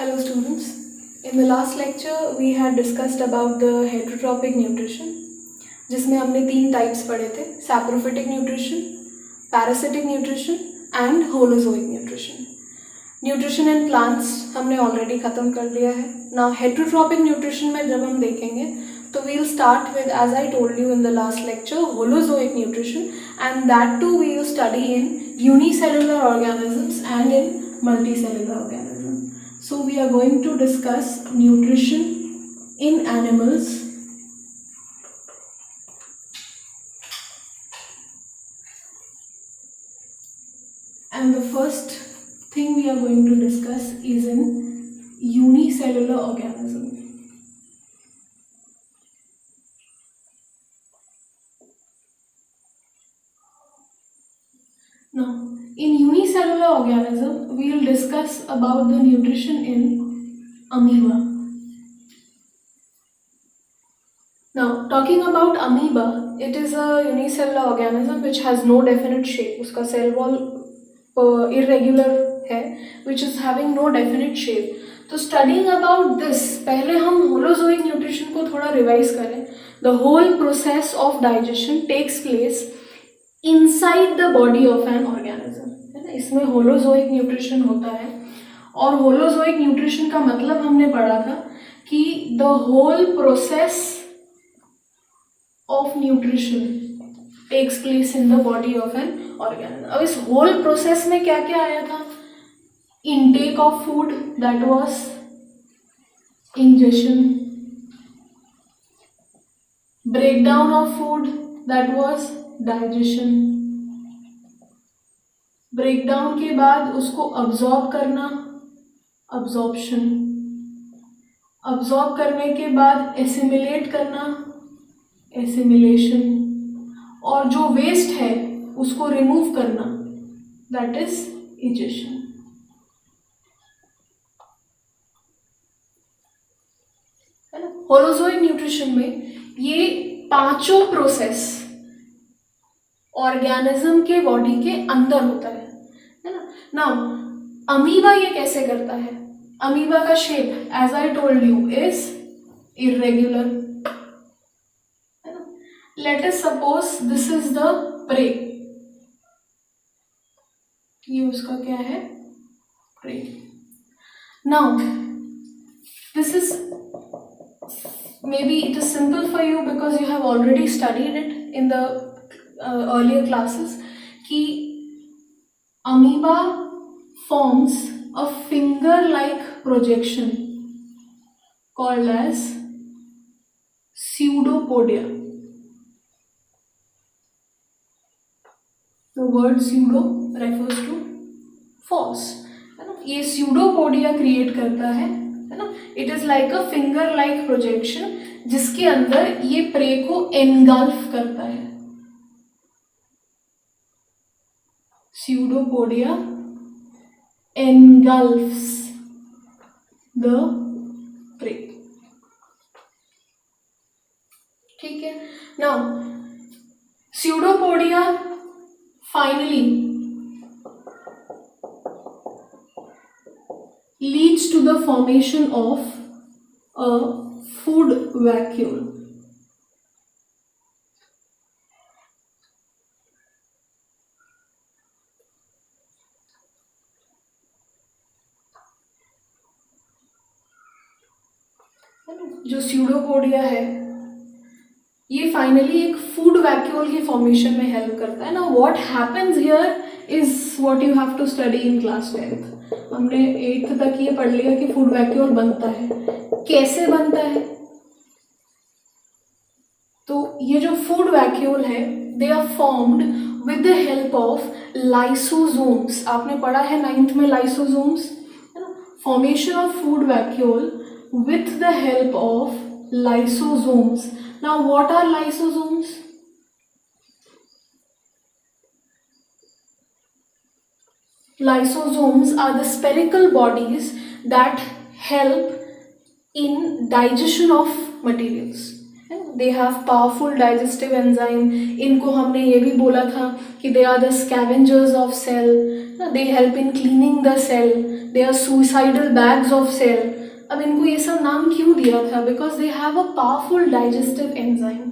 Hello students. In the last lecture we had discussed about the heterotrophic nutrition जिसमें हमने 3 types पढ़े थे, saprophytic nutrition, parasitic nutrition and holozoic nutrition. Nutrition in plants हमने already ख़त्म कर लिया है. नाउ हेटरोट्रॉपिक न्यूट्रिशन में जब हम देखेंगे तो we'll start with, as I told you in the last lecture, holozoic nutrition, and that too we will study in unicellular organisms and in multicellular organism. So we are going to discuss nutrition in animals and the first thing we are going to discuss is in unicellular organism. Now in unicellular organism we will discuss about the nutrition in amoeba. Now talking about amoeba, it is a unicellular organism which has no definite shape. उसका cell wall irregular है, which is having no definite shape. तो studying about this, पहले हम holozoic nutrition को थोड़ा revise करें. The whole process of digestion takes place inside the body of an organism. है ना, इसमें होलोजोइक न्यूट्रिशन होता है. और होलोजोइक न्यूट्रिशन का मतलब हमने पढ़ा था कि the whole process of nutrition takes place in the body of an organism. अब इस होल प्रोसेस में क्या क्या आया था? Intake of food, that was ingestion. Breakdown of food, that was digestion. Breakdown के बाद उसको अब्जॉर्ब करना, अब्जॉर्प्शन. अब्जॉर्ब करने के बाद एसिमिलेट करना, एसिमिलेशन. और जो वेस्ट है उसको रिमूव करना, दैट इज इजेशन. है ना. होलोजोइक न्यूट्रिशन में ये पांचों प्रोसेस ऑर्गेनिज्म के बॉडी के अंदर होता है ना. नाउ अमीबा ये कैसे करता है? अमीबा का shape, as I told you, is irregular. है ना. Let us suppose this is the prey. ये उसका क्या है? Prey. Now this is, maybe it is simple for you because you have already studied it in the earlier classes, कि amoeba forms a finger-like projection called as pseudopodia. The word pseudo refers to false. है ना. ये pseudopodia create करता है ना. It is like a finger-like projection जिसके अंदर ये प्रे को engulf करता है. Pseudopodia engulfs the prey. ठीक है. Now pseudopodia finally leads to the formation of a food vacuole. जो स्यूडोपोडिया है ये फाइनली एक फूड वैक्यूल की फॉर्मेशन में हेल्प करता है ना. What happens here is what you have to study in class 10th. हमने 8th तक ये पढ़ लिया कि फूड वैक्यूल बनता है. कैसे बनता है? तो ये जो फूड वैक्यूल है, they are formed with the help of lysosomes. आपने पढ़ा है 9th में lysosomes. Formation of food vacuole with the help of lysosomes. Now what are lysosomes? Lysosomes are the spherical bodies that help in digestion of materials. They have powerful digestive enzyme. इनको हमने ये भी बोला था कि they are the scavengers of cell. They help in cleaning the cell, they are suicidal bags of cell. अब इनको ये सब नाम क्यों दिया था? Because they have a powerful digestive enzyme.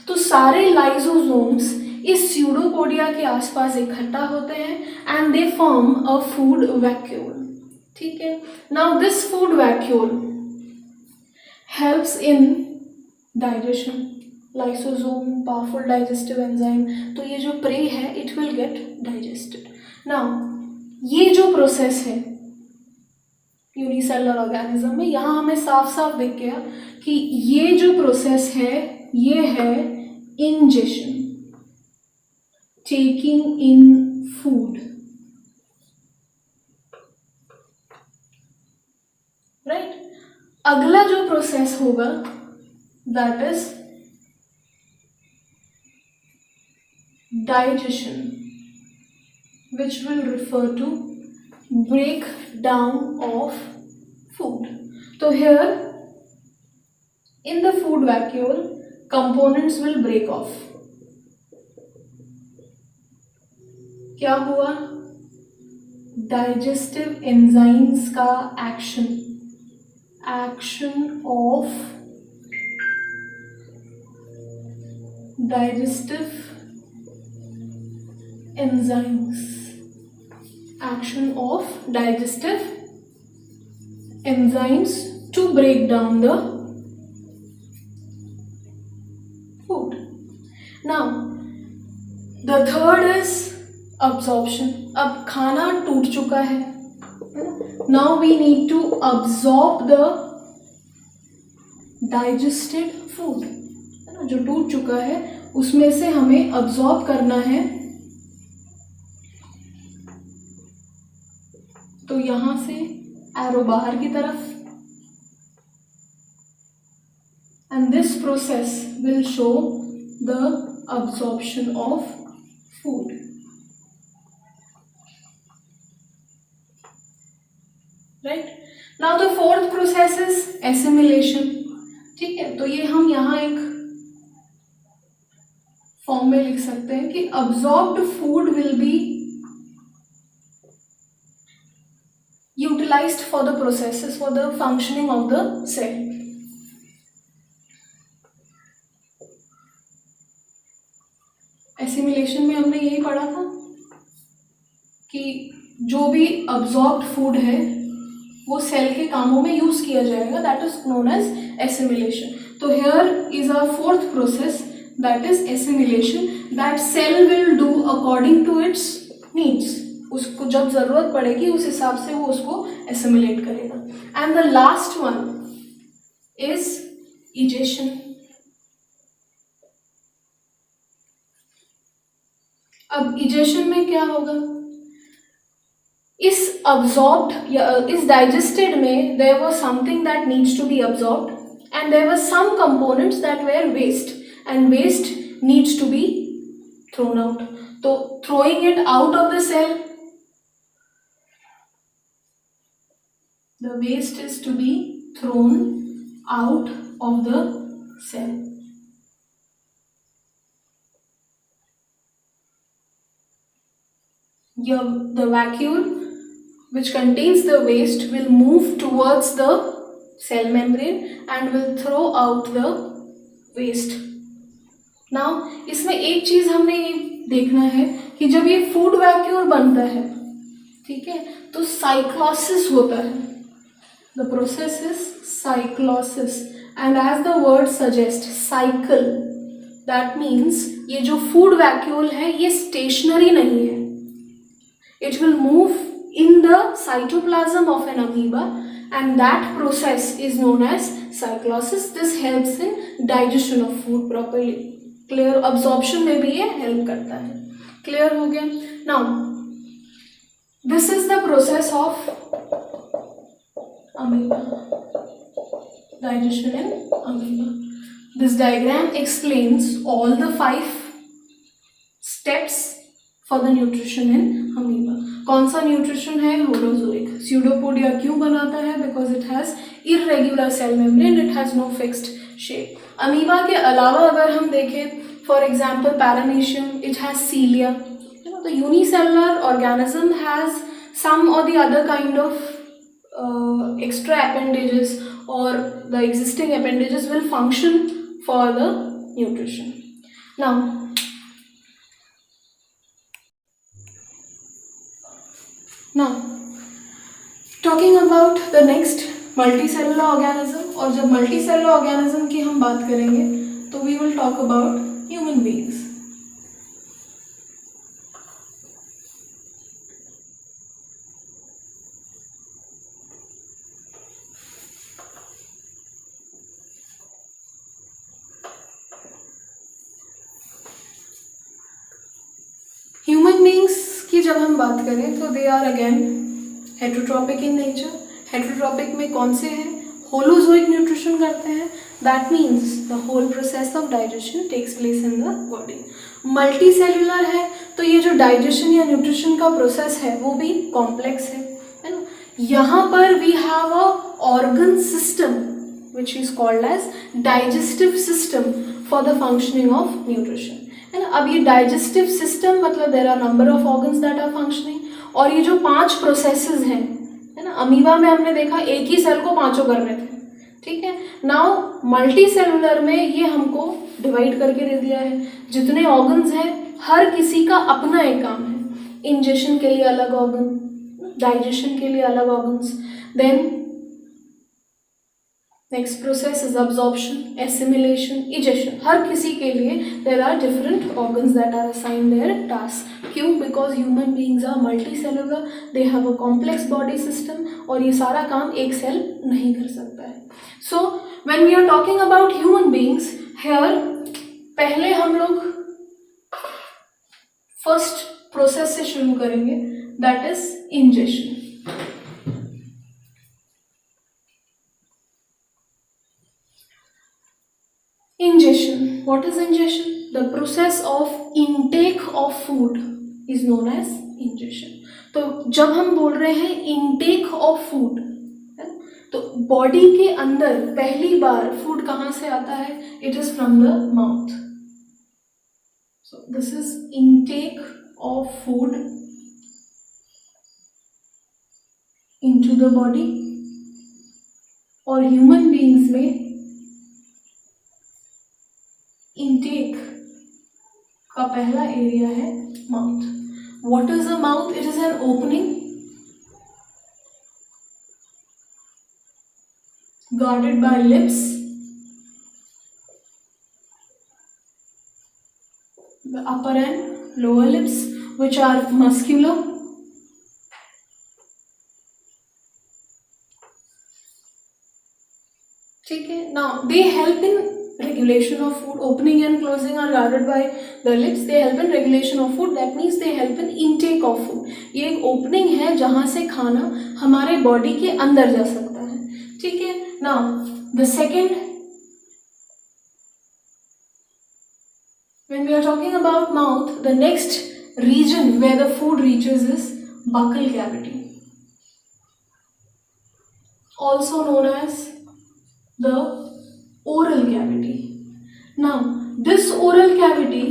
तो सारे लाइसोसोम्स इस स्यूडोपोडिया के आसपास इकट्ठा होते हैं and they form a food vacuole. ठीक है. Now this food vacuole helps in digestion. Lysosome, powerful digestive enzyme, तो ये जो प्रे है it will get digested. Now ये जो प्रोसेस है यूनिसेलुलर ऑर्गेनिज्म में, यहाँ हमें साफ साफ दिख गया कि ये जो प्रोसेस है ये है ingestion, taking in food. Right. अगला जो प्रोसेस होगा that is digestion, which will refer to breakdown of food. So here in the food vacuole components will break off. क्या हुआ? digestive enzymes का action of digestive enzymes, action of digestive enzymes to break down the food. Now the third is absorption. अब खाना टूट चुका है, now we need to absorb the digested food. जो टूट चुका है उसमें से हमें absorb करना है. तो यहां से एरो बाहर की तरफ, and this process will show the absorption of food. Right? Now the fourth process is assimilation. ठीक है. तो ये हम यहाँ एक फॉर्म में लिख सकते हैं कि absorbed food will be utilized for the processes, for the functioning of the cell. Assimilation में हमने यही पढ़ा था कि जो भी absorbed food है वो सेल के कामों में यूज किया जाएगा. That is known as assimilation. तो here is a fourth process that is assimilation, that cell will do according to its needs. उसको जब जरूरत पड़ेगी उस हिसाब से वो उसको एसिमिलेट करेगा. And the last one is egestion. अब इजेशन में क्या होगा? इस अब्जॉर्ब्ड या इस डाइजेस्टेड में there was something that needs to be absorbed and there were some components that were waste and waste needs to be thrown out. तो throwing it out of the cell, the waste is to be thrown out of the cell. The vacuole which contains the waste will move towards the cell membrane and will throw out the waste. Now इसमें एक चीज हमने ये देखना है कि जब ये फूड वैक्यूल बनता है, ठीक है, तो साइक्लोसिस होता है. The process is cyclosis, and as the word suggests, cycle. That means ये जो food vacuole है ये stationary नहीं है. It will move in the cytoplasm of an amoeba, and that process is known as cyclosis. This helps in digestion of food properly. Clear? Absorption में भी ये help करता है. Clear हो गया? Now, this is the process of amoeba, digestion in amoeba. This diagram explains all the 5 steps for the nutrition in amoeba. कौन सा nutrition है? होलोजोइक. स्यूडोपोडिया क्यों बनाता है? Because it has irregular cell membrane, it has no fixed shape. Amoeba के अलावा अगर हम देखें, for example paramecium, it has cilia. the unicellular organism has some or the other kind of extra appendages, or the existing appendages will function for the nutrition. Now talking about the next multicellular organism, और जब multicellular organism की हम बात करेंगे तो we will talk about human beings. Human beings की जब हम बात करें तो दे आर अगेन हेटरोट्रॉपिक इन नेचर. हेटरोट्रॉपिक में कौन से हैं? होलोजोइक न्यूट्रिशन करते हैं. That means the whole process of digestion takes place in the body. Multi cellular है तो ये जो डाइजेशन या न्यूट्रिशन का प्रोसेस है वो भी कॉम्प्लेक्स है ना. यहाँ पर we have a organ system which is called as digestive system for the functioning of nutrition, है ना. अब ये डाइजेस्टिव सिस्टम मतलब there are number of organs that are functioning, और ये जो 5 प्रोसेसेस हैं, है ना. अमीबा में हमने देखा एक ही सेल को 5 करने थे, ठीक है. नाउ मल्टी सेलुलर में ये हमको डिवाइड करके दे दिया है. जितने ऑर्गन्स हैं हर किसी का अपना एक काम है. इंजेशन के लिए अलग ऑर्गन, डाइजेशन के लिए अलग organs, then next process is absorption, assimilation, egestion. हर किसी के लिए there are different organs that are assigned their task. क्यों? Because human beings are multi cellular, they have a complex body system, और ये सारा काम एक सेल नहीं कर सकता है. So when we are talking about human beings here, पहले हम लोग फर्स्ट प्रोसेस से शुरू करेंगे, that is ingestion. Ingestion. What is ingestion? The process of intake of food is known as ingestion. तो जब हम बोल रहे हैं intake of food, तो बॉडी के अंदर पहली बार फूड कहाँ से आता है? It is from the mouth. So this is intake of food into the body. और ह्यूमन बीइंग्स में इंटेक का पहला एरिया है mouth. What is a mouth? It is an opening guarded by lips, the upper and lower lips which are muscular. ठीक है. now they help in regulation of food. Opening and closing are guarded by the lips. They help in regulation of food. That means they help in intake of food. ये एक opening है जहाँ से खाना हमारे body के अंदर जा सकता है, ठीक है. Now the second, when we are talking about mouth, the next region where the food reaches is buccal cavity, also known as the oral cavity. Now this oral cavity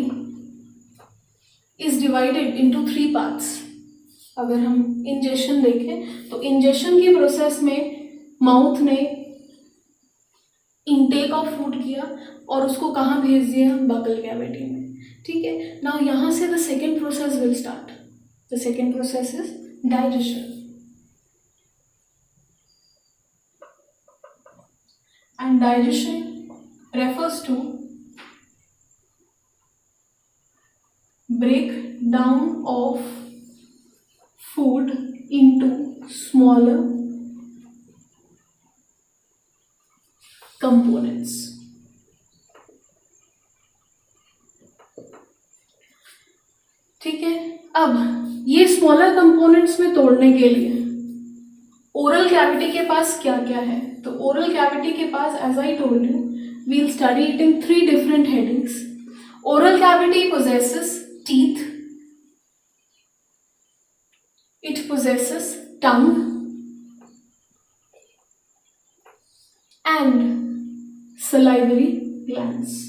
is divided into 3 parts. अगर हम ingestion देखें तो ingestion की process में mouth ने intake of food किया और उसको कहाँ भेज दिया? बकल कैविटी में, ठीक है. नाउ यहाँ से the second process will start. The second process is digestion. And digestion refers to breakdown of food into smaller components. ठीक है. अब ये स्मॉलर कंपोनेंट्स में तोड़ने के लिए ओरल कैविटी के पास क्या क्या है? तो ओरल कैविटी के पास, as I told you, we'll study it in 3 different headings. Oral cavity possesses teeth, it possesses tongue and salivary glands.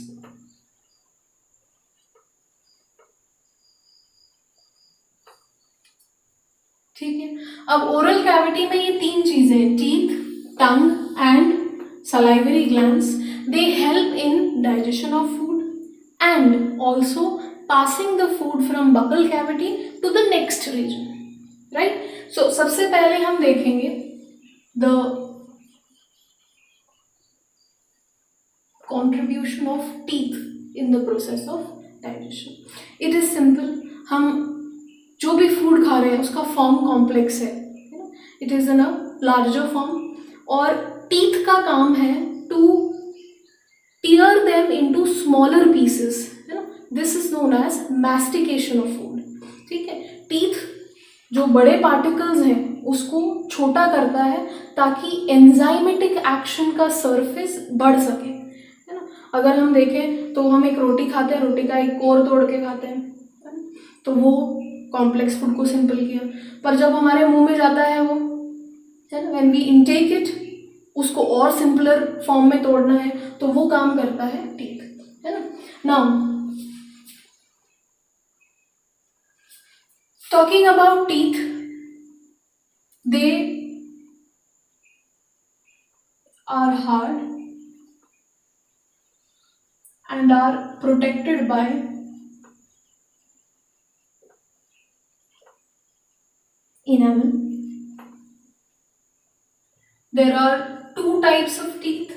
ठीक है, अब ओरल कैविटी में ये तीन चीजें, teeth, tongue and salivary glands, they help in digestion of food and also passing the food from buccal cavity to the next region, right? So सबसे पहले हम देखेंगे the contribution of teeth in the process of digestion. It is simple. हम जो भी food खा रहे हैं उसका फॉर्म कॉम्प्लेक्स है, it is in a larger form, और टीथ का काम है to tear them into smaller pieces, है ना, this is known as mastication of food, ठीक है। टीथ जो बड़े पार्टिकल्स हैं उसको छोटा करता है ताकि एंजाइमेटिक एक्शन का सरफेस बढ़ सके, है ना। अगर हम देखें तो हम एक रोटी खाते हैं, रोटी का एक कोर तोड़ के खाते हैं, तो वो कॉम्प्लेक्स फूड को सिंपल किया, पर जब हमारे मुंह में जाता है वो, है ना, व्हेन वी इनटेक इट, उसको और सिंपलर फॉर्म में तोड़ना है, तो वो काम करता है टीथ, है ना। Now talking about teeth, they are hard and are protected by enamel. There are two types of teeth.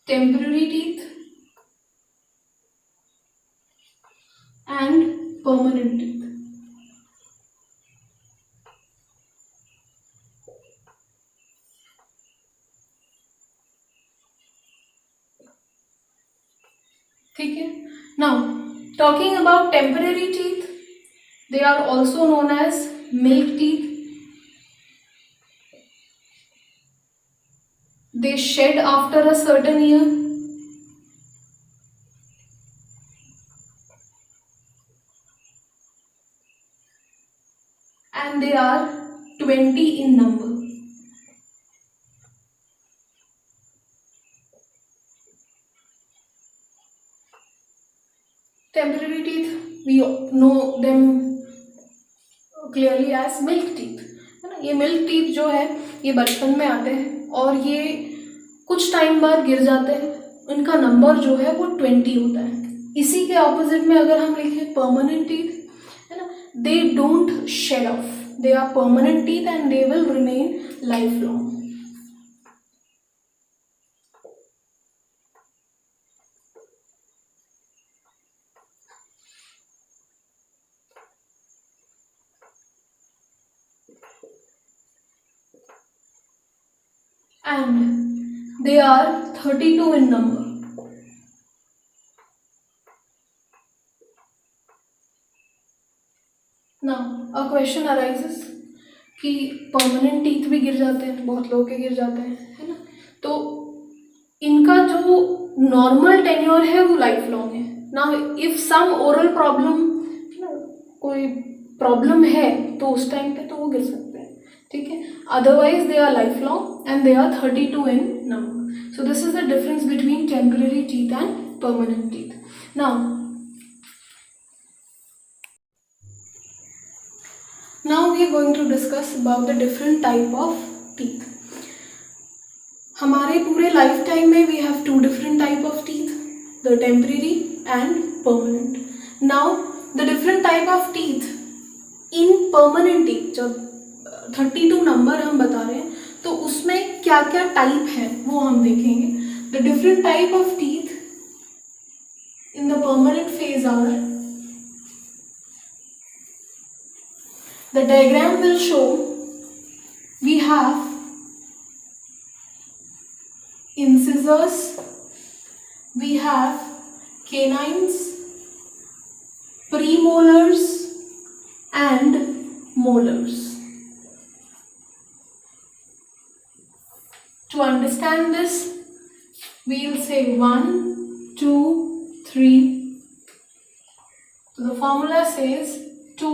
Temporary teeth and permanent teeth. ठीक है। Now, talking about temporary teeth, they are also known as milk teeth. They shed after a certain year. And they are 20 in number. Temporary teeth, we know them clearly as milk teeth, है ना। ये milk teeth जो है ये बचपन में आते हैं और ये कुछ टाइम बाद गिर जाते हैं, इनका नंबर जो है वो 20 होता है। इसी के ऑपोजिट में अगर हम लिखें परमानेंट टीथ, है ना, they don't shed off, they are permanent teeth and they will remain lifelong. And they are 32 in number. Now a question arises कि परमानेंट टीथ भी गिर जाते हैं, बहुत लोगों के गिर जाते हैं, है ना, तो इनका जो नॉर्मल टेन्योर है वो लाइफ लॉन्ग है। Now if some oral problem, कोई प्रॉब्लम है तो उस टाइम पे तो वो गिर सकते हैं, ठीक है, otherwise they are lifelong and they are 32 in number. So this is the difference between temporary teeth and permanent teeth. Now we are going to discuss about the different type of teeth. हमारे पूरे life time में we have two different type of teeth, the temporary and permanent. Now the different type of teeth in permanent teeth, जब 32 number हम बता रहे हैं तो उसमें क्या क्या टाइप है वो हम देखेंगे। The different type of teeth in the permanent phase are, the diagram will show we have incisors, we have canines, premolars and molars. To understand this, we will say 1, 2, 3. So the formula says 2,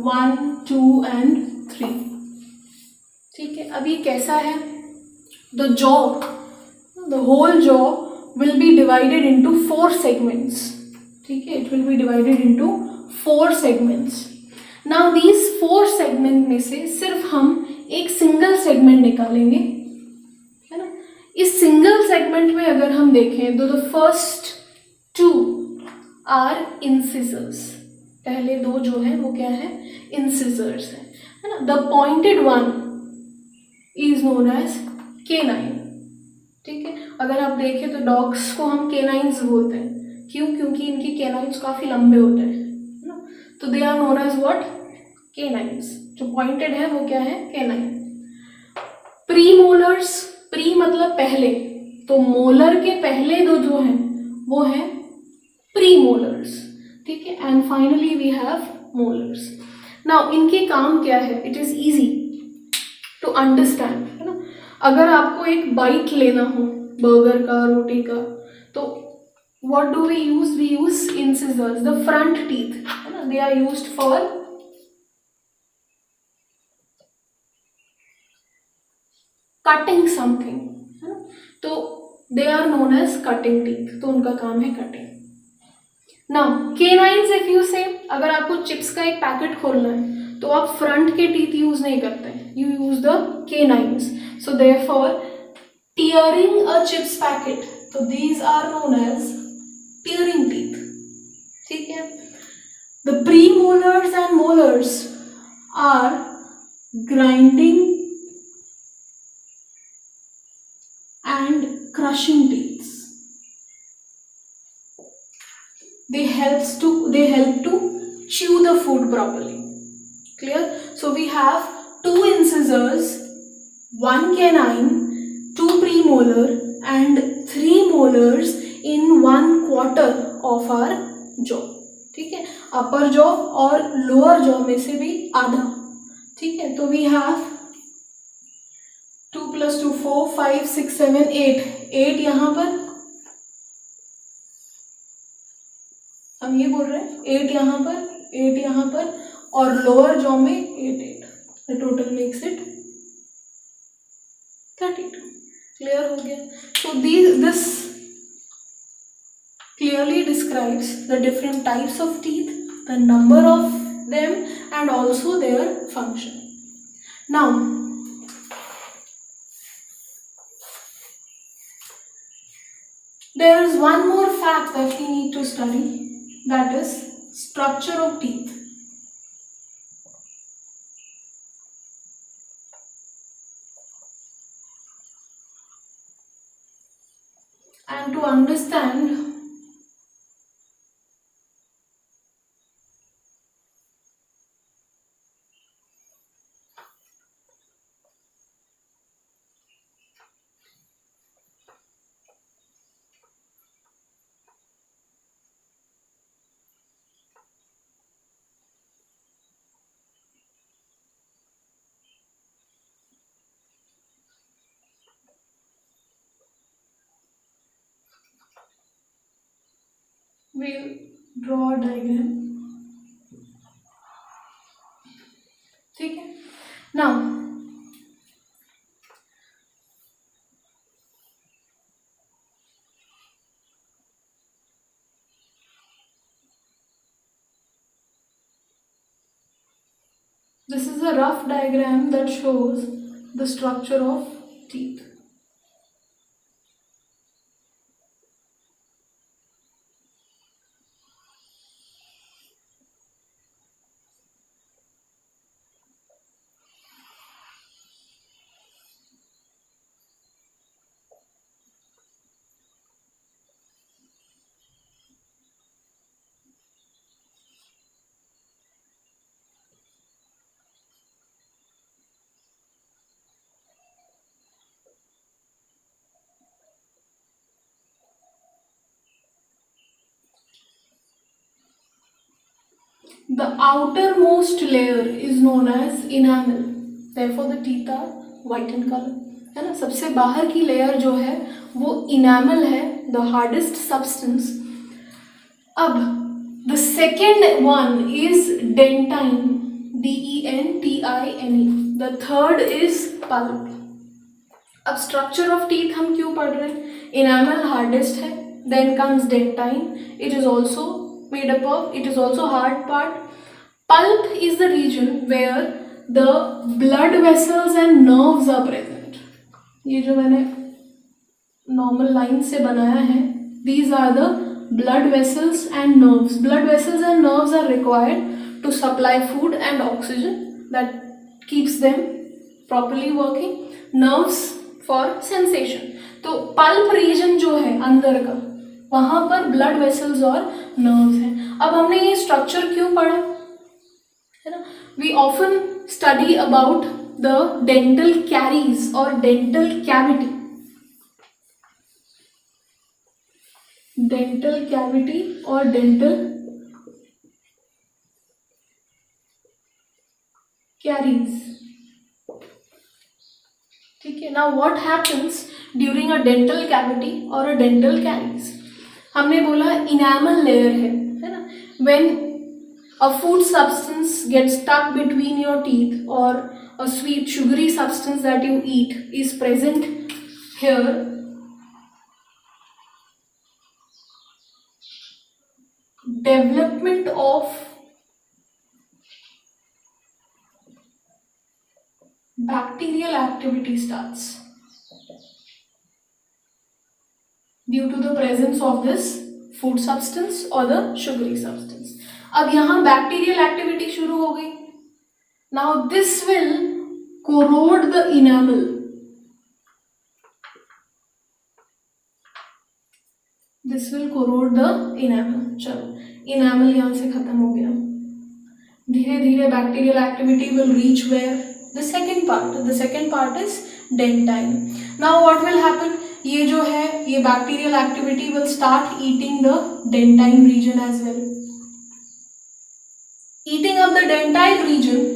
1, 2 and 3. ठीक है, अब ये कैसा है? The jaw, the whole jaw will be divided into 4 segments. ठीक है, it will be divided into 4 segments. Now these 4 segment में से सिर्फ हम एक सिंगल सेगमेंट निकालेंगे, है ना. इस सिंगल सेगमेंट में अगर हम देखें तो द फर्स्ट 2 आर इंसिजर्स. पहले 2 जो है वो क्या है, इंसिजर्स है ना. The pointed one is known as canine. ठीक है, अगर आप देखें तो डॉग्स को हम केनाइंस बोलते हैं. क्यों? क्योंकि इनकी केनाइंस काफी लंबे होते हैं, है ना. तो दे are known as what, canines. जो पॉइंटेड है वो क्या है, केनाइन. प्रीमोलर्स, प्री मतलब पहले, तो मोलर के पहले 2 जो हैं वो हैं प्रीमोलर्स. ठीक है, and finally we have molars. Now इनके काम क्या है, it is easy to understand, है ना. अगर आपको एक बाइट लेना हो बर्गर का, रोटी का, तो what do we use incisors. The front teeth, है ना, they are used for cutting something, है ना. तो दे are known as cutting teeth, तो उनका काम है cutting. Now canines, if you say, अगर आपको चिप्स का एक पैकेट खोलना है तो आप फ्रंट के टीथ यूज नहीं करते, you use the canines. So therefore tearing a chips packet, तो these are known as tearing teeth. ठीक है. The premolars and molars are grinding and crushing teeths. They help to chew the food properly. Clear? So we have 2 incisors, 1 canine, 2 premolar and 3 molars in 1/4 of our jaw. ठीक है, अपर jaw और lower jaw में से भी आधा. ठीक है, तो we have 2 + 2 4 5 6 7 8 यहाँ पर, हम ये बोल रहे हैं 8 यहाँ पर, 8 यहाँ पर, और लोअर जॉ में 8. The total makes it 32. Clear हो गया. So this clearly describes the different types of teeth, the number of them and also their function. Now there is one more fact that we need to study, that is structure of teeth. And to understand we'll draw a diagram. ठीक है. Now this is a rough diagram that shows the structure of teeth. The outermost layer is known as enamel. Therefore the teeth are white in color. है ना. सबसे बाहर की layer जो है वो enamel है, the hardest substance. अब the second one is dentine, dentine. The third is pulp. अब structure of teeth हम क्यों पढ़ रहे हैं? Enamel hardest है, then comes dentine. It is also made up of, it is also hard part. Pulp is the region where the blood vessels and nerves are present. ये जो मैंने normal line से बनाया है, these are the blood vessels and nerves. Blood vessels and nerves are required to supply food and oxygen that keeps them properly working. Nerves for sensation. तो pulp region जो है अंदर का, वहां पर blood vessels और nerves हैं. अब हमने ये स्ट्रक्चर क्यों पढ़ा है ना? We often study about the dental caries or dental cavity. Dental cavity or dental caries. ठीक है. Now what happens during a dental cavity or a dental caries? हमने बोला enamel layer है ना? When a food substance gets stuck between your teeth or a sweet sugary substance that you eat is present here, development of bacterial activity starts due to the presence of this food substance or the sugary substance. अब यहाँ bacterial activity शुरू हो गई. Now this will corrode the enamel. This will corrode the enamel. चलो, enamel यहाँ से खत्म हो गया. धीरे धीरे bacterial activity will reach where? The second part. The second part is dentine. Now what will happen? ये जो है, ये bacterial activity will start eating the dentine region as well. Eating up the dentine region.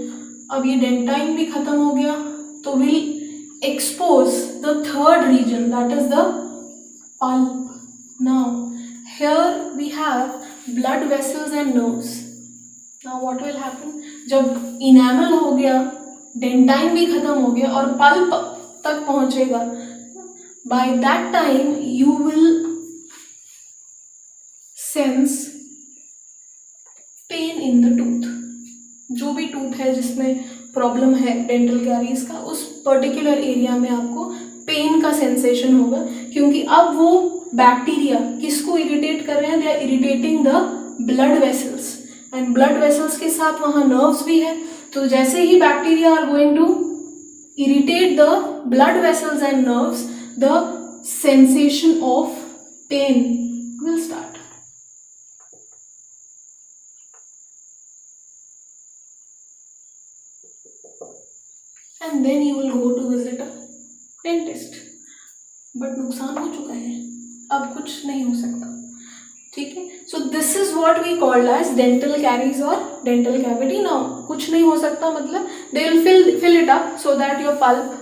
अब ये dentine भी खत्म हो गया, तो will expose the third region, that is the pulp. Now here we have blood vessels and nerves. Now what will happen? जब enamel हो गया, dentine भी खत्म हो गया और pulp तक पहुंचेगा, by that time you will sense pain in the tooth. जो भी टूथ है जिसमें प्रॉब्लम है डेंटल कैरीज का, उस पर्टिकुलर एरिया में आपको पेन का सेंसेशन होगा, क्योंकि अब वो बैक्टीरिया किसको इरिटेट कर रहे हैं? They are irritating the blood vessels, and blood vessels के साथ वहाँ नर्व्स भी है. तो जैसे ही bacteria are going to irritate the blood vessels and nerves, the sensation of pain will start. And then you will go to visit a dentist. But नुकसान हो चुका है, अब कुछ नहीं हो सकता. ठीक है. So this is what we called as dental caries or dental cavity. Now कुछ नहीं हो सकता मतलब they will fill it up so that your pulp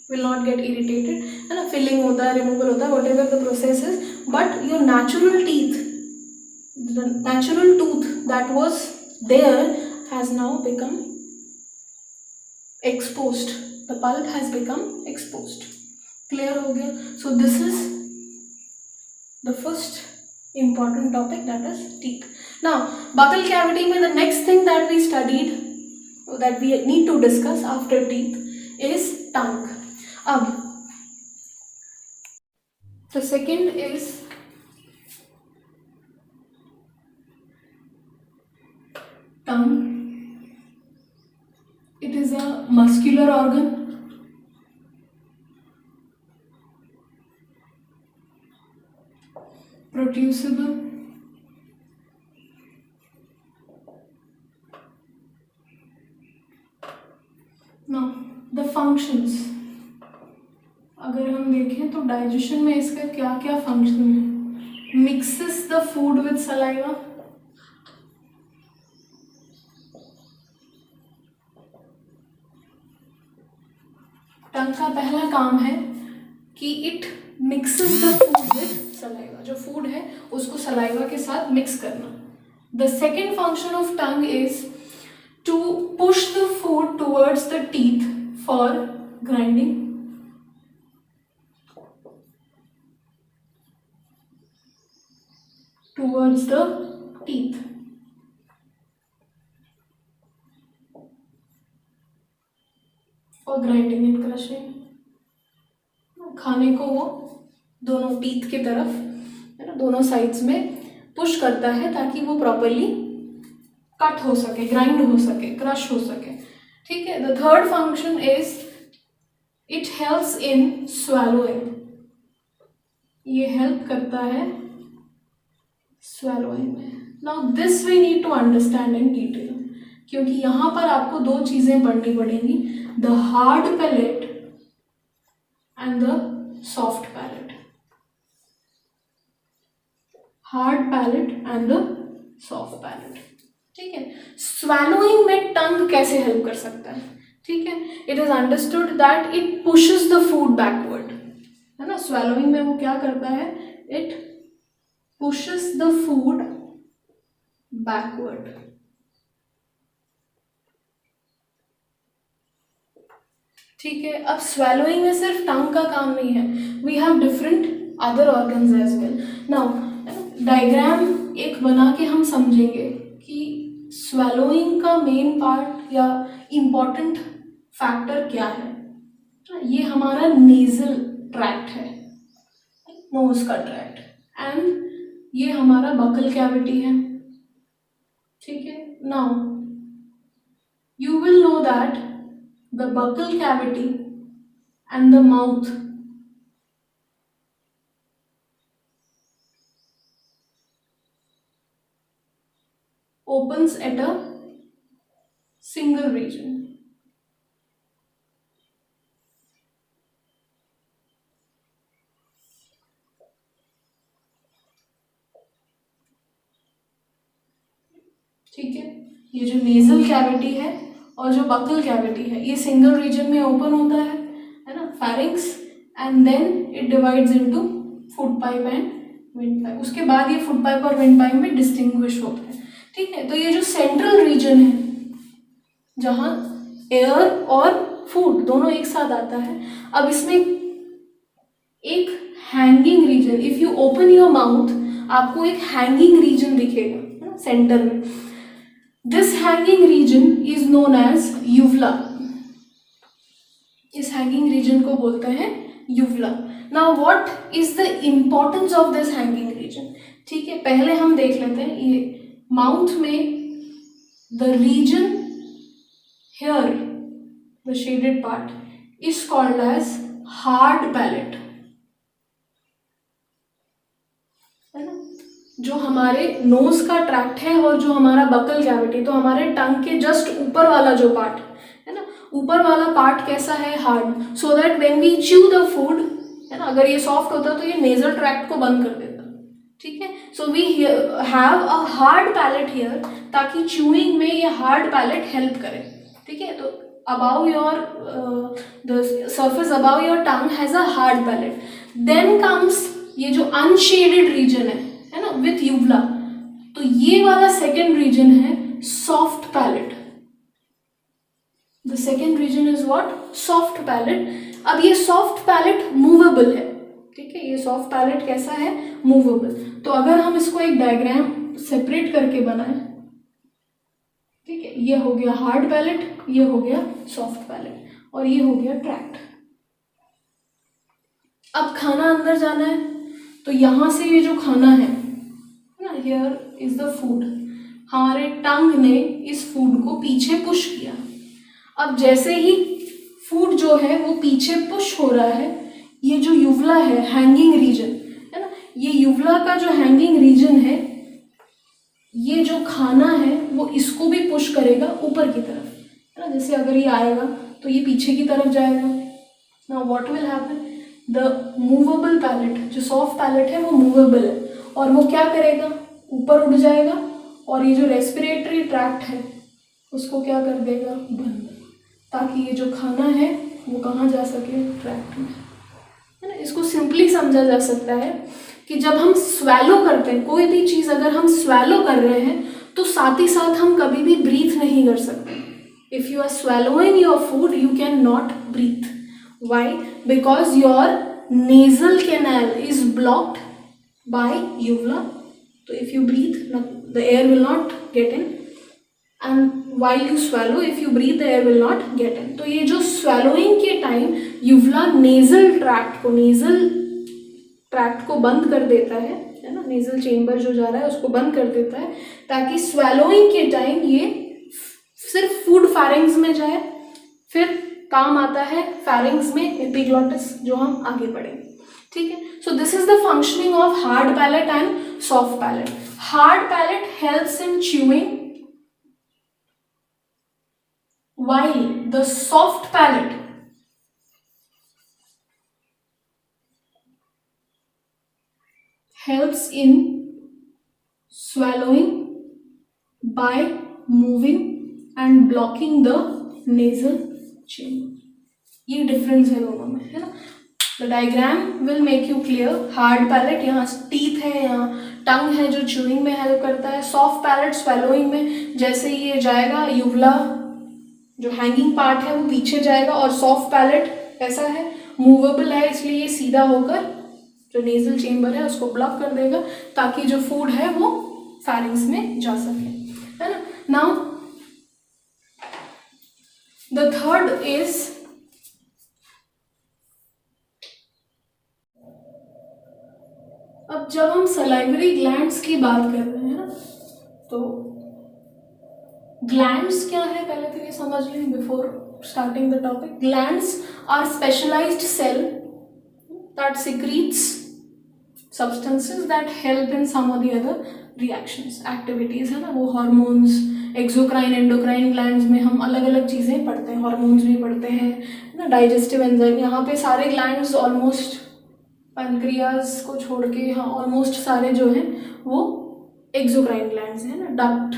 will not get irritated. है ना, filling होता है, removal होता है, whatever the process is. But your natural teeth, the natural tooth that was there has now become exposed. The pulp has become exposed. Clear हो गया? So this is the first important topic, that is teeth. Now buccal cavity में the next thing that we studied, that we need to discuss after teeth, is tongue. अब the second is tongue. It is a muscular organ. Producible. Now the functions. अगर हम देखें तो digestion में इसका क्या क्या फंक्शन है? Mixes the food with saliva. टंग का पहला काम है कि it mixes the food with saliva. जो फूड है उसको सलाइवा के साथ मिक्स करना. The second function of tongue is to push the food towards the teeth for grinding. Towards the teeth. और ग्राइंडिंग एंड क्रशिंग, खाने को वो दोनों टीथ की तरफ, है ना, दोनों साइड्स में पुश करता है ताकि वो प्रॉपरली कट हो सके, ग्राइंड हो सके, क्रश हो सके। ठीक है। The third function is it helps in swallowing. ये हेल्प करता है स्वैलोइंग में। Now this we need to understand in detail, क्योंकि यहाँ पर आपको दो चीजें पढ़नी पड़ेंगी, the hard palate and the soft palate. Hard palate and the soft palate. ठीक है। स्वैलोइंग में टंग कैसे हेल्प कर सकता है? ठीक है। It is understood that it pushes the food backward, है ना। स्वैलोइंग में वो क्या करता है? It pushes the food backward. ठीक है। अब स्वैलोइंग में सिर्फ टंग का काम नहीं है, we have different other organs as well. Now diagram एक बना के हम समझेंगे कि स्वैलोइंग का मेन पार्ट या इम्पॉर्टेंट फैक्टर क्या है। ये हमारा नेजल ट्रैक्ट है, नोज का ट्रैक्ट, एंड ये हमारा बकल कैविटी है। ठीक है। Now you will know that the buccal cavity and the mouth opens at a single region. ठीक है। ये जो नेजल कैविटी है और जो बकल कैविटी है, ये सिंगल रीजन में ओपन होता है ना, pharynx, and then it divides into food pipe and wind pipe. उसके बाद ये फूड पाइप और विंड पाइप में डिस्टिंग्विश होते हैं। ठीक है। तो ये जो सेंट्रल रीजन है जहां एयर और फूड दोनों एक साथ आता है, अब इसमें एक hanging region, if you open your mouth आपको एक हैंगिंग रीजन दिखेगा सेंटर में। This hanging region is known as uvula. इस हैंगिंग रीजन को बोलते हैं uvula. Now what is the importance of this hanging region? ठीक है। पहले हम देख लेते हैं, ये माउथ में the region here, the shaded part is called as hard palate, है ना। जो हमारे नोज का ट्रैक्ट है और जो हमारा बकल कैविटी, तो हमारे टंग के जस्ट ऊपर वाला जो पार्ट है ना, ऊपर वाला पार्ट कैसा है? Hard, so that when we chew the food, है ना, अगर ये सॉफ्ट होता तो ये नेजल ट्रैक्ट को बंद कर देता। ठीक है। So we have a hard palate here, ताकि च्यूइंग में ये हार्ड पैलेट हेल्प करे। ठीक है। तो above your the surface above your tongue has a hard palate. Then comes ये जो अनशेडेड रीजन है ना, विथ यूवला, तो ये वाला सेकेंड रीजन है soft palate. The second region is what? Soft palate. अब ये सॉफ्ट पैलेट मूवेबल है। ठीक है। ये सॉफ्ट पैलेट कैसा है? मूवेबल। तो अगर हम इसको एक डायग्राम सेपरेट करके बनाएं, ठीक है, ये हो गया हार्ड पैलेट, ये हो गया सॉफ्ट पैलेट, और ये हो गया ट्रैक्ट। अब खाना अंदर जाना है, तो यहां से ये जो खाना है ना, हियर इज द फूड, हमारे टंग ने इस फूड को पीछे पुश किया। अब जैसे ही फूड जो है वो पीछे पुश हो रहा है, ये जो यूवला है, हैंगिंग रीजन है ना, ये यूवला का जो हैंगिंग रीजन है, ये जो खाना है वो इसको भी पुश करेगा ऊपर की तरफ, है ना। जैसे अगर ये आएगा तो ये पीछे की तरफ जाएगा। Now what will happen? The movable palate, जो सॉफ्ट पैलेट है वो मूवेबल है, और वो क्या करेगा? ऊपर उठ जाएगा, और ये जो रेस्पिरेटरी ट्रैक्ट है उसको क्या कर देगा? बंद, ताकि ये जो खाना है वो कहाँ जा सके? ट्रैक्ट में, है ना। इसको सिंपली समझा जा सकता है कि जब हम स्वैलो करते हैं कोई भी चीज़, अगर हम स्वैलो कर रहे हैं तो साथ ही साथ हम कभी भी ब्रीथ नहीं कर सकते। If you are swallowing your food you cannot breathe. Why? Because your nasal canal is blocked by uvula. So if you breathe, the air will not get in, and while you swallow, if you breathe, the air will not get in. तो ये जो swallowing के time यूवला nasal tract को बंद कर देता है ना, nasal chamber जो जा रहा है उसको बंद कर देता है, ताकि swallowing के टाइम ये सिर्फ फूड pharynx में जाए, फिर काम आता है pharynx में epiglottis, जो हम आगे पढ़ेंगे, ठीक है. So this is the functioning of hard palate and soft palate. Hard palate helps in chewing, while the soft palate helps in swallowing by moving and blocking the nasal chamber. ये difference है दोनों में, है ना. The diagram will make you clear. Hard palate, यहाँ teeth है, यहाँ टंग है जो chewing में हेल्प करता है. Soft palate swallowing में जैसे ये जाएगा, यूवला जो हैंगिंग पार्ट है वो पीछे जाएगा, और सॉफ्ट पैलेट कैसा है, मूवेबल है, इसलिए ये सीधा होकर जो नेजल चेम्बर है उसको ब्लॉक कर देगा, ताकि जो फूड है वो फैरिंग्स में जा सके, है ना. नाउ द थर्ड इज अब जब हम सलाइवरी ग्लैंड्स की बात कर रहे हैं ना, तो ग्लैंड्स क्या है पहले तो ये समझ लें before starting the topic. Glands are specialised cell that secretes substances that help in some or the other reactions, activities, है ना. वो हार्मोन्स, एक्सोक्राइन, एंडोक्राइन ग्लैंड्स में हम अलग अलग चीज़ें पढ़ते हैं, हार्मोन्स भी पढ़ते हैं ना, डाइजेस्टिव एंजाइम. यहाँ पे सारे ग्लैंड्स ऑलमोस्ट पैनक्रियाज को छोड़ के यहाँ ऑलमोस्ट सारे जो हैं वो एक्सोक्राइन ग्लैंड्स हैं ना. डक्ट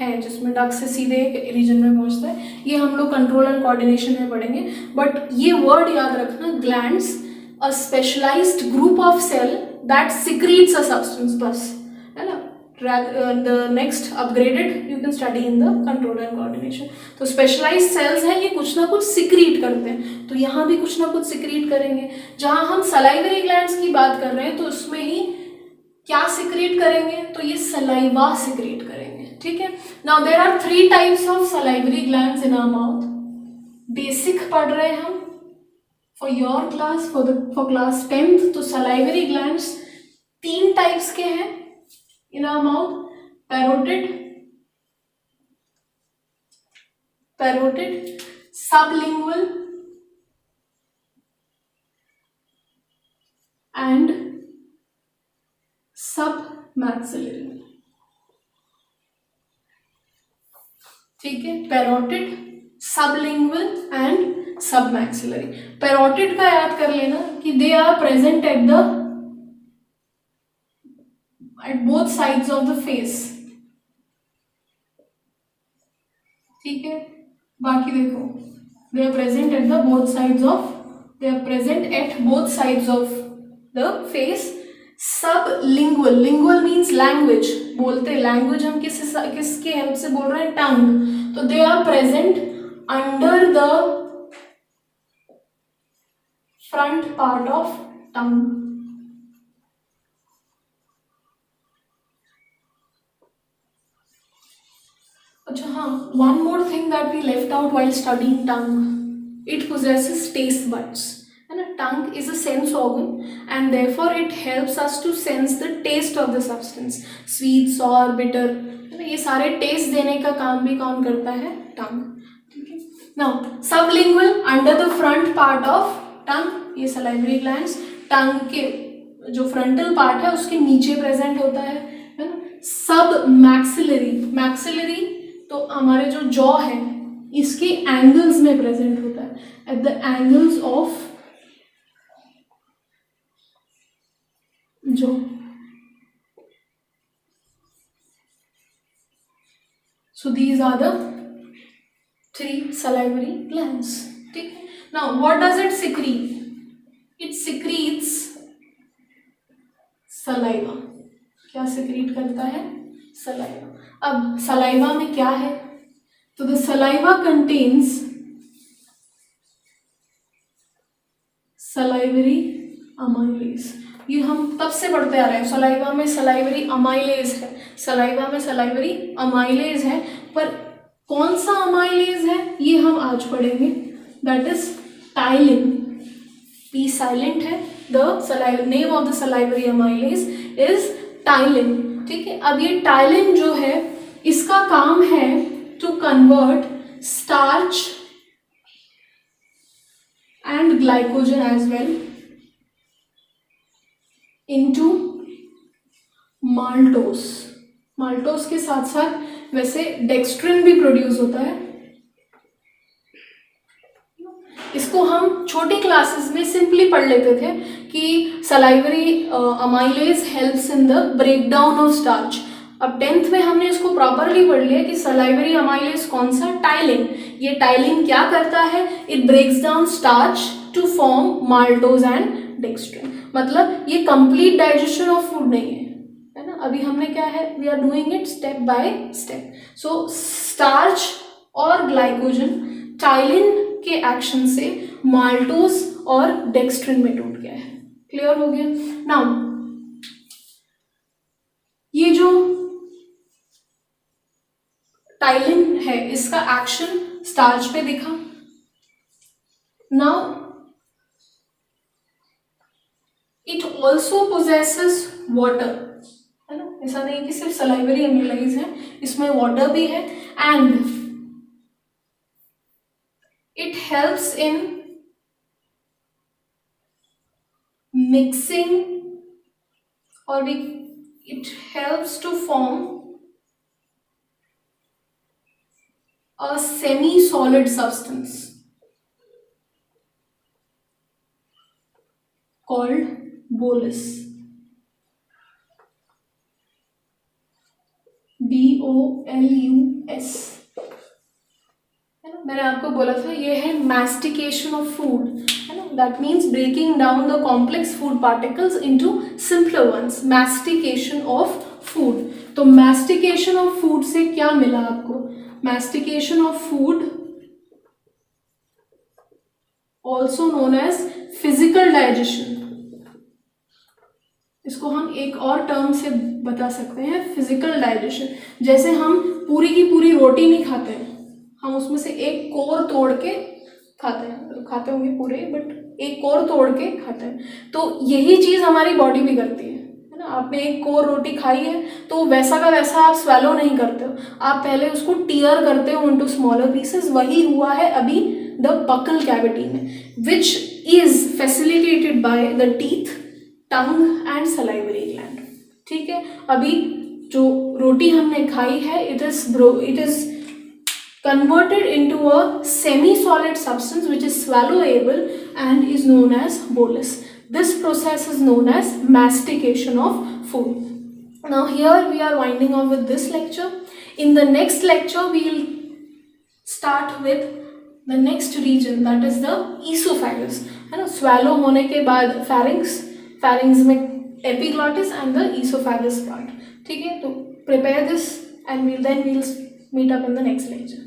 है जिसमें डक्ट से सीधे एक रीजन में पहुँचता है, ये हम लोग कंट्रोल एंड कोऑर्डिनेशन में पढ़ेंगे. बट ये वर्ड याद रखना, glands, a specialized group of cell that secretes a substance plus, है ना. The next upgraded you can study in the control and coordination. तो specialized cells हैं, ये कुछ ना कुछ secrete करते हैं, तो यहाँ भी कुछ ना कुछ secrete करेंगे. जहाँ हम salivary glands की बात कर रहे हैं तो उसमें ही क्या secrete करेंगे, तो ये saliva secrete करेंगे, ठीक है. Now there are 3 types of salivary glands in our mouth. Basic पढ़ रहे हैं हम for your class, for class 10th. तो salivary glands 3 types के हैं in our mouth. parotid, sublingual and submaxillary, ठीक है. parotid, sublingual and submaxillary. Parotid का याद कर लेना कि they are present at both sides of the face, ठीक है. बाकी देखो, they are present at both sides of the face. Sublingual, lingual means language, बोलते लैंग्वेज हम किसके हेल्प से बोल रहे हैं, टंग. तो दे are present under the front part of tongue. अच्छा हाँ, one more thing that we left out while studying tongue, it possesses taste buds, है ना. tongue is a sense organ and therefore it helps us to sense the taste of the substance, sweet, sour, bitter, है ना. ये सारे taste देने का काम भी कौन करता है, tongue, ठीक है. Now sublingual, under the front part of टंग, ये सलाइवरी ग्लैंड्स टंग के जो फ्रंटल पार्ट है उसके नीचे प्रेजेंट होता है ना. सब मैक्सिलरी, मैक्सिलरी तो हमारे जो जॉ है इसके एंगल्स में प्रेजेंट होता है, at the angles of jaw. So these are the 3 salivary glands, ठीक है. Now what does it secrete? It secretes saliva. क्या secrete करता है, saliva. अब saliva में क्या है, तो the saliva contains salivary amylase. ये हम तब से पढ़ते आ रहे हैं। सलाइवा में सलाइवरी अमाइलेज है, सलाइवा में सलाइवरी अमाइलेज है, पर कौन सा अमाइलेज है ये हम आज पढ़ेंगे, that is ptyalin. P silent है, the name of the salivary amylase is ptyalin. ठीक है, अब ये टाइलिन जो है इसका काम है to convert starch and glycogen as well into maltose. Maltose के साथ साथ वैसे डेक्स्ट्रिन भी प्रोड्यूस होता है। इसको हम छोटी क्लासेस में सिंपली पढ़ लेते थे कि salivary amylase helps in the breakdown of starch. अब 10th में हमने इसको प्रॉपरली पढ़ लिया कि सलाइवरी अमाइलेज कौन सा, टाइलिन। ये टाइलिन क्या करता है, it breaks down starch to form maltose and dextrin. मतलब ये कंप्लीट डाइजेशन ऑफ फूड नहीं है ना, अभी हमने क्या है, we are doing it step by step. So starch और ग्लाइकोजन टाइलिन के एक्शन से माल्टोज और डेक्स्ट्रिन में टूट गया है। क्लियर हो गया। नाउ ये जो टाइलिन है इसका एक्शन स्टार्च पे दिखा। Now it also possesses water, है ना, ऐसा नहीं कि सिर्फ सलाइवरी अमाइलेज है, इसमें वाटर भी है। And it helps in mixing it helps to form a semi-solid substance called bolus. BOLUS। मैंने आपको बोला था ये है मैस्टिकेशन ऑफ फूड, है ना, that means breaking down the complex food particles into simpler ones, mastication of food. तो mastication of food से क्या मिला आपको, mastication of food also known as physical digestion. इसको हम एक और टर्म से बता सकते हैं, फिजिकल डाइजेशन। जैसे हम पूरी की पूरी रोटी नहीं खाते हैं, हम उसमें से एक कोर तोड़ के खाते हैं, खाते होंगे पूरे, बट एक कोर तोड़ के खाते हैं। तो यही चीज़ हमारी बॉडी भी करती है ना। आपने एक कोर रोटी खाई है तो वैसा का वैसा आप स्वेलो नहीं करते हो, आप पहले उसको टीयर करते हो इनटू स्मॉलर पीसेस। वही हुआ है अभी द बकल कैविटी में, which is facilitated by the teeth, tongue and salivary gland. ठीक है, अभी जो रोटी हमने खाई है it is converted into a semi-solid substance which is swallowable and is known as bolus. This process is known as mastication of food. Now here we are winding up with this lecture. In the next lecture we will start with the next region, that is the esophagus, है ना। swallow होने के बाद pharynx में epiglottis and the esophagus part। ठीक है, तो prepare this and we'll meet up in the next lecture.